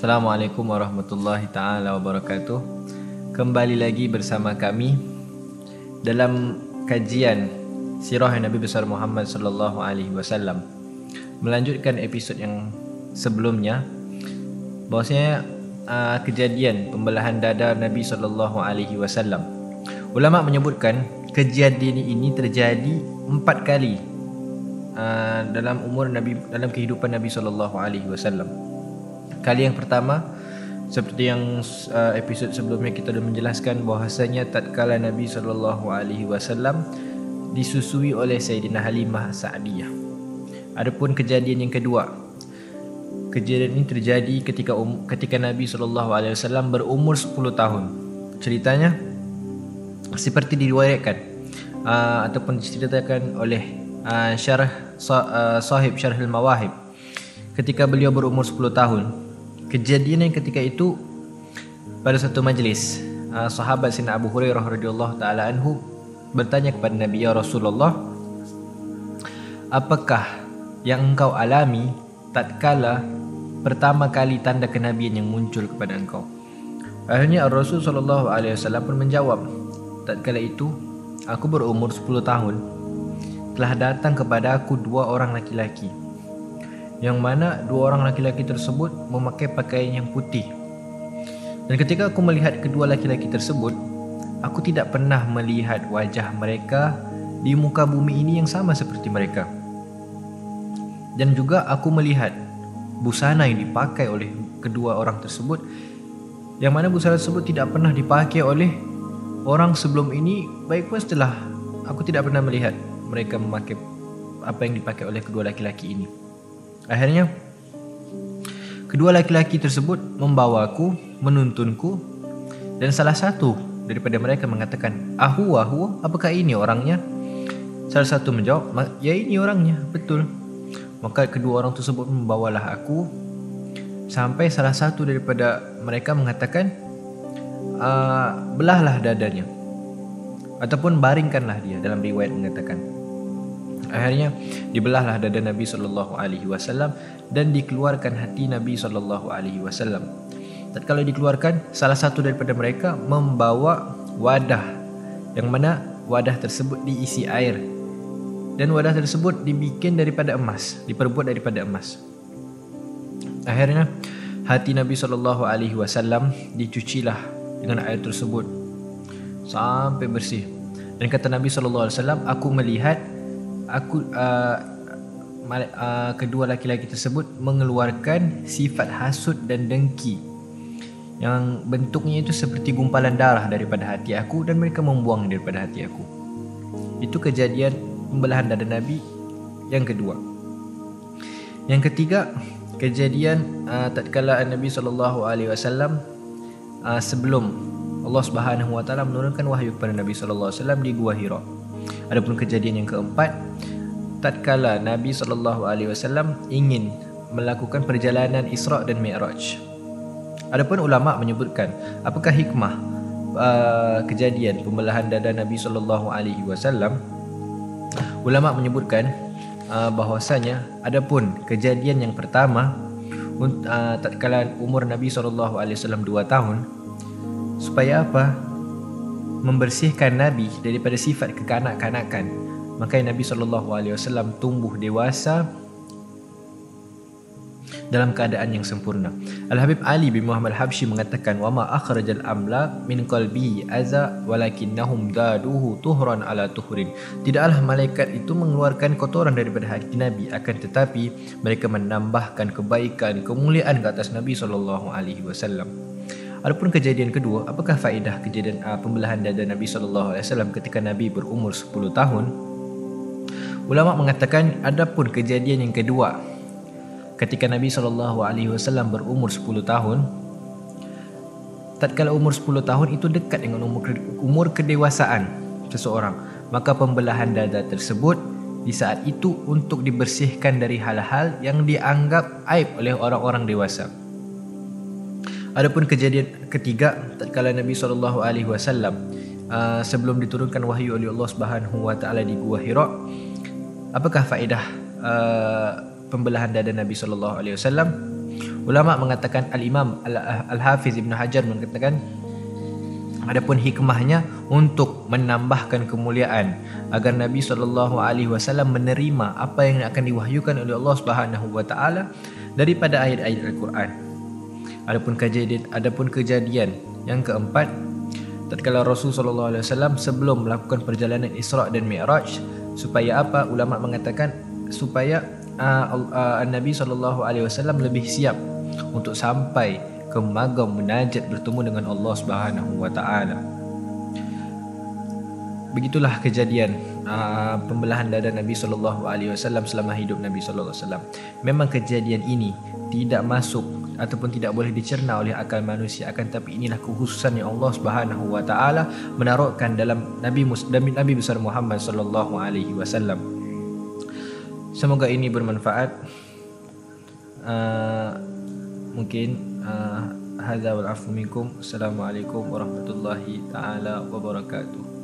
Assalamualaikum warahmatullahi taala wabarakatuh. Kembali lagi bersama kami dalam kajian sirah Nabi besar Muhammad sallallahu alaihi wasallam. Melanjutkan episod yang sebelumnya, bahwasanya kejadian pembelahan dada Nabi sallallahu alaihi wasallam. Ulama menyebutkan kejadian ini terjadi 4 kali dalam umur Nabi, dalam kehidupan Nabi sallallahu alaihi wasallam. Kali yang pertama, seperti yang episod sebelumnya kita sudah menjelaskan, bahwasanya tatkala Nabi sallallahu alaihi wasallam disusui oleh Sayyidina Halimah Sa'diyah. Adapun kejadian yang kedua, kejadian ini terjadi ketika Nabi sallallahu alaihi wasallam berumur 10 tahun. Ceritanya seperti diriwayatkan ataupun diceritakan oleh sahib Syarhul Mawahib. Ketika beliau berumur 10 tahun, kejadian yang ketika itu pada satu majlis, sahabat Sayyidina Abu Hurairah radhiyallahu taala anhu bertanya kepada Nabi, "Ya Rasulullah, apakah yang engkau alami tatkala pertama kali tanda kenabian yang muncul kepada engkau?" Akhirnya Rasul sallallahu alaihi wasallam pun menjawab, "Tatkala itu aku berumur 10 tahun, telah datang kepada aku 2 orang laki-laki, yang mana 2 orang laki-laki tersebut memakai pakaian yang putih. Dan ketika aku melihat kedua laki-laki tersebut, aku tidak pernah melihat wajah mereka di muka bumi ini yang sama seperti mereka. Dan juga aku melihat busana yang dipakai oleh kedua orang tersebut, yang mana busana tersebut tidak pernah dipakai oleh orang sebelum ini, baik pun setelah. Aku tidak pernah melihat mereka memakai apa yang dipakai oleh kedua laki-laki ini." Akhirnya kedua laki-laki tersebut membawaku, menuntunku, dan salah satu daripada mereka mengatakan, Ahu, apakah ini orangnya?" Salah satu menjawab, "Ya, ini orangnya, betul." Maka kedua orang tersebut membawalah aku sampai salah satu daripada mereka mengatakan, "Belahlah dadanya," ataupun baringkanlah dia, dalam riwayat mengatakan. Akhirnya dibelahlah dada Nabi sallallahu alaihi wasallam dan dikeluarkan hati Nabi sallallahu alaihi wasallam. Tatkala dikeluarkan, salah satu daripada mereka membawa wadah, yang mana wadah tersebut diisi air, dan wadah tersebut dibikin daripada emas, diperbuat daripada emas. Akhirnya hati Nabi sallallahu alaihi wasallam dicucilah dengan air tersebut sampai bersih. Dan kata Nabi sallallahu alaihi wasallam, "Aku melihat kedua laki-laki tersebut mengeluarkan sifat hasud dan dengki, yang bentuknya itu seperti gumpalan darah daripada hati aku, dan mereka membuang daripada hati aku." Itu kejadian pembelahan dada Nabi yang kedua. Yang ketiga, kejadian tatkala Nabi sallallahu alaihi wasallam sebelum Allah Subhanahu wa taala menurunkan wahyu kepada Nabi sallallahu alaihi wasallam di Gua Hira. Adapun kejadian yang keempat, tatkala Nabi sallallahu alaihi wasallam ingin melakukan perjalanan Isra dan Mi'raj. Adapun ulama menyebutkan apakah hikmah kejadian pembelahan dada Nabi sallallahu alaihi wasallam. Ulama menyebutkan bahwasanya adapun kejadian yang pertama, tatkala umur Nabi sallallahu alaihi wasallam 2 tahun, supaya apa? Membersihkan Nabi daripada sifat kekanak-kanakan. Maka Nabi SAW tumbuh dewasa dalam keadaan yang sempurna. Al-Habib Ali bin Muhammad Habsyi mengatakan, "Wa ma akhrajal amla min qalbi aza walakinnahum daduhu tuhran ala tuhrin." Tidaklah malaikat itu mengeluarkan kotoran daripada hati Nabi, akan tetapi mereka menambahkan kebaikan, kemuliaan ke atas Nabi SAW. Adapun kejadian kedua, apakah faedah kejadian pembelahan dada Nabi SAW ketika Nabi berumur 10 tahun? Ulama mengatakan, adapun kejadian yang kedua, ketika Nabi SAW berumur 10 tahun, tatkala umur 10 tahun itu dekat dengan umur kedewasaan seseorang, maka pembelahan dada tersebut di saat itu untuk dibersihkan dari hal-hal yang dianggap aib oleh orang-orang dewasa. Adapun kejadian ketiga, tatkala Nabi SAW sebelum diturunkan wahyu oleh Allah Subhanahu wa taala di Gua Hira, apakah faedah pembelahan dada Nabi SAW? Ulama mengatakan Al-Imam Al-Hafiz Ibn Hajar mengatakan adapun hikmahnya untuk menambahkan kemuliaan agar Nabi SAW menerima apa yang akan diwahyukan oleh Allah Subhanahu wa taala daripada ayat-ayat Al-Quran. Adapun kejadian yang keempat, tatkala Rasul SAW sebelum melakukan perjalanan Isra' dan Mi'raj, supaya apa? Ulama mengatakan supaya Nabi SAW lebih siap untuk sampai ke magam munajat bertemu dengan Allah Subhanahu wa taala. Begitulah kejadian pembelahan dada Nabi SAW selama hidup Nabi SAW. Memang kejadian ini tidak masuk ataupun tidak boleh dicerna oleh akal manusia, akan tapi inilah kekhususan yang Allah Subhanahu wa taala menaruhkan dalam Nabi besar Muhammad sallallahu alaihi wasallam. Semoga ini bermanfaat. Mungkin hadza wal afu minkum. Assalamualaikum warahmatullahi taala wabarakatuh.